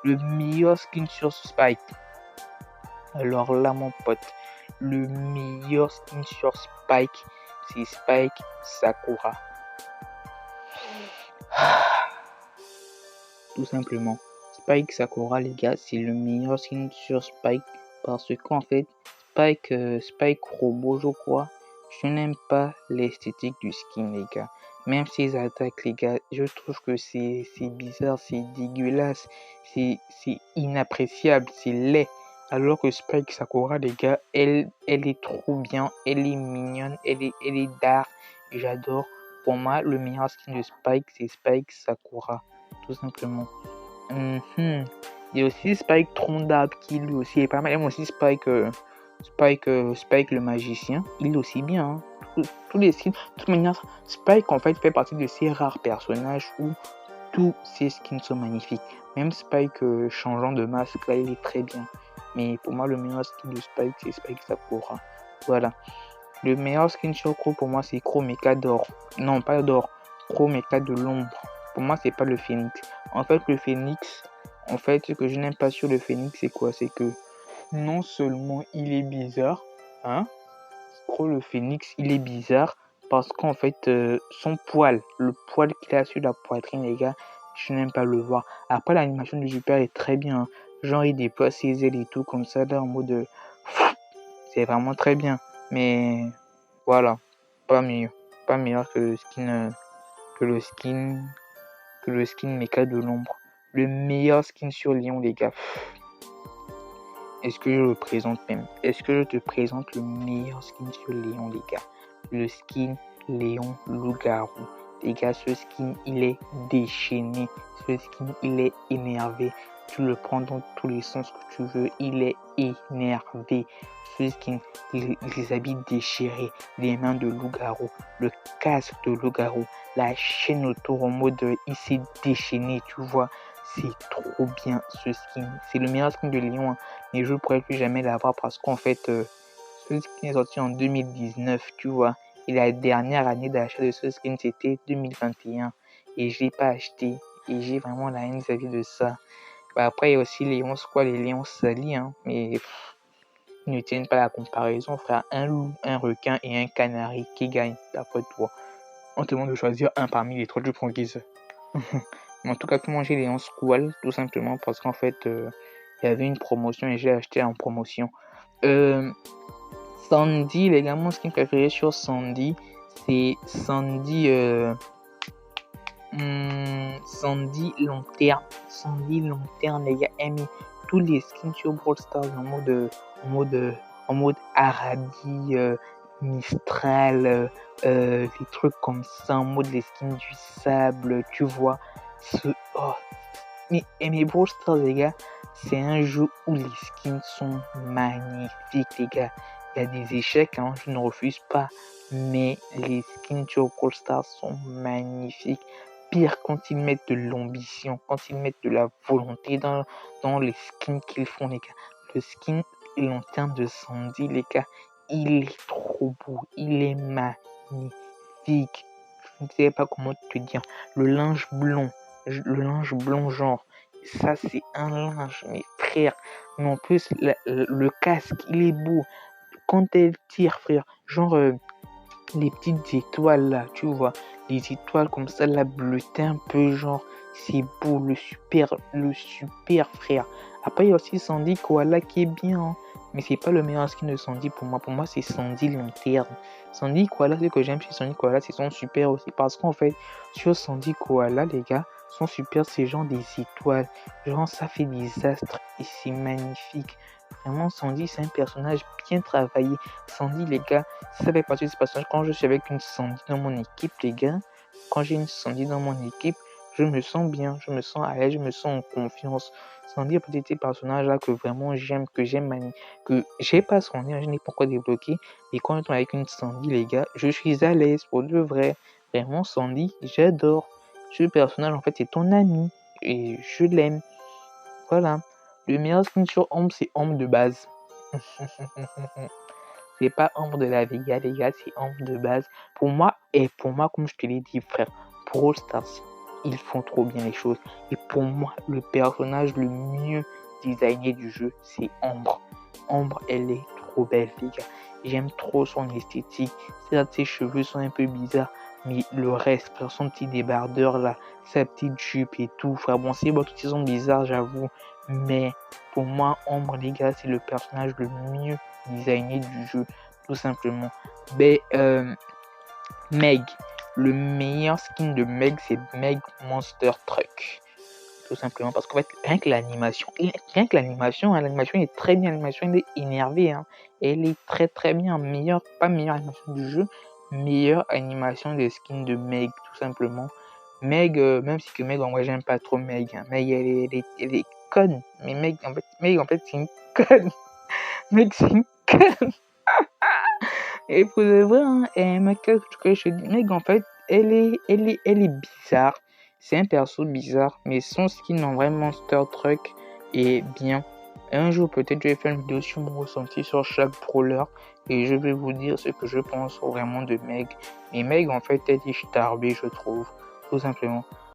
le meilleur skin sur Spike. Alors là, mon pote, le meilleur skin sur Spike, c'est Spike Sakura. Tout simplement. Spike Sakura, les gars, c'est le meilleur skin sur Spike parce qu'en fait, Spike Robot, je crois, je n'aime pas l'esthétique du skin, les gars. Même ses attaques, les gars, je trouve que c'est bizarre, c'est dégueulasse, c'est inappréciable, c'est laid. Alors que Spike Sakura, les gars, elle est trop bien, elle est mignonne, elle est dark, j'adore. Pour moi, le meilleur skin de Spike, c'est Spike Sakura, tout simplement. Il y a aussi Spike Tronc d'Arbre qui lui aussi est pas mal. Il y a aussi Spike le magicien, il est aussi bien. Hein. Tous les skins, de toute manière, Spike en fait partie de ces rares personnages où tous ces skins sont magnifiques. Même Spike changeant de masque, là, il est très bien. Mais pour moi, le meilleur skin de Spike, c'est Spike Sakura. Voilà. Le meilleur skin sur Crow, pour moi, c'est Crow Mecha d'or. Non, pas d'or. Crow Mecha de l'ombre. Pour moi, c'est pas le Phoenix. En fait, le Phoenix, ce que je n'aime pas sur le Phoenix, c'est quoi? C'est que non seulement il est bizarre, hein, Crow le Phoenix, il est bizarre parce qu'en fait, son poil, le poil qu'il a sur la poitrine, les gars, je n'aime pas le voir. Après, l'animation du Super est très bien. Hein. Genre, il déploie ses ailes et tout comme ça, là, en mode. C'est vraiment très bien. Mais voilà, pas meilleur que le skin Mecha de l'ombre. Le meilleur skin sur Léon, les gars. Est-ce que je le présente même? Est-ce que je te présente le meilleur skin sur Léon, les gars? Le skin Léon Loup-Garou. Les gars, ce skin, il est déchaîné. Ce skin, il est énervé. Tu le prends dans tous les sens que tu veux. Il est énervé. Ce skin, les habits déchirés, les mains de loup-garou, le casque de loup-garou, la chaîne autour en mode il s'est déchaîné, tu vois. C'est trop bien ce skin. C'est le meilleur skin de Léon. Hein. Mais je ne pourrais plus jamais l'avoir parce qu'en fait, ce skin est sorti en 2019, tu vois. Et la dernière année d'achat de ce skin, c'était 2021. Et je ne l'ai pas acheté. Et j'ai vraiment la haine vis-à-vis de ça. Bah, après, il y a aussi les Léon salis. Hein, mais ils ne tiennent pas la comparaison, frère. Un loup, un requin et un canari qui gagne, d'après toi. On te demande de choisir un parmi les trois, tu prends qui ça? En tout cas, comment j'ai Léon Squall, tout simplement parce qu'en fait, il y avait une promotion et j'ai acheté en promotion. Sandy, les gars, mon skin préféré sur Sandy, c'est Sandy long terme. Sandy long terme, les gars, aimez tous les skins sur Brawl Stars en mode Arabie, Mistral, des trucs comme ça, en mode les skins du sable, tu vois. Mais Brawl Stars, les gars, c'est un jeu où les skins sont magnifiques, les gars. Il y a des échecs, hein, je ne refuse pas, mais les skins sur Brawl Stars sont magnifiques. Pire quand ils mettent de l'ambition, quand ils mettent de la volonté dans les skins qu'ils font, les gars. Le skin lanterne de Sandy, les gars, il est trop beau, il est magnifique. Je ne sais pas comment te dire. Le linge blond, genre, ça c'est un linge, mes frères. Mais en plus, le casque, il est beau. Quand elle tire, frère, genre les petites étoiles là, tu vois, les étoiles comme ça, la bleutée un peu, genre, c'est beau, le super frère. Après, il y a aussi Sandy Koala qui est bien, hein, mais c'est pas le meilleur skin de Sandy pour moi. Pour moi, c'est Sandy long terme. Sandy Koala, ce que j'aime chez Sandy Koala, c'est son super aussi. Parce qu'en fait, sur Sandy Koala, les gars, son super, c'est genre des étoiles. Genre, ça fait des astres et c'est magnifique. Vraiment, Sandy, c'est un personnage bien travaillé. Sandy, les gars, ça fait partie de ce personnage. Quand je suis avec une Sandy dans mon équipe, les gars, quand j'ai une Sandy dans mon équipe, je me sens bien, je me sens à l'aise, je me sens en confiance. Sandy est peut-être un personnage là que vraiment j'aime, que j'ai pas son lien, je n'ai pas encore débloqué. Et quand je suis avec une Sandy, les gars, je suis à l'aise pour de vrai. Vraiment, Sandy, j'adore. Ce personnage, en fait, c'est ton ami. Et je l'aime. Voilà. Le meilleur skin sur Ombre, c'est Ombre de base. C'est pas Ombre de la Vega, les gars, c'est Ombre de base. Pour moi, comme je te l'ai dit, frère, Brawl Stars, ils font trop bien les choses. Et pour moi, le personnage le mieux designé du jeu, c'est Ambre. Ambre, elle est trop belle, les gars. J'aime trop son esthétique. Certes, ses cheveux sont un peu bizarres, mais le reste, son petit débardeur là, sa petite jupe et tout. Enfin bon, c'est bon, toutes ils sont bizarres, j'avoue. Mais pour moi, Ambre, les gars, c'est le personnage le mieux designé du jeu, tout simplement. Mais Meg, le meilleur skin de Meg, c'est Meg Monster Truck. Tout simplement parce qu'en fait, rien que l'animation, hein, l'animation est très bien, l'animation elle est énervée, hein, elle est très très bien, pas meilleure animation du jeu, meilleure animation des skins de Meg, tout simplement. Meg, même si que Meg, moi j'aime pas trop Meg, hein. Meg elle est conne, mais Meg en fait c'est une conne, Meg c'est une conne. Et pour de vrai, hein, Meg, que je dis, Meg en fait, elle est bizarre. C'est un perso bizarre, mais son skin en vrai Monster Truck est bien. Un jour, peut-être, je vais faire une vidéo sur mon ressenti sur chaque brawler et je vais vous dire ce que je pense vraiment de Meg. Mais Meg, en fait, elle est starbée, je trouve, tout simplement.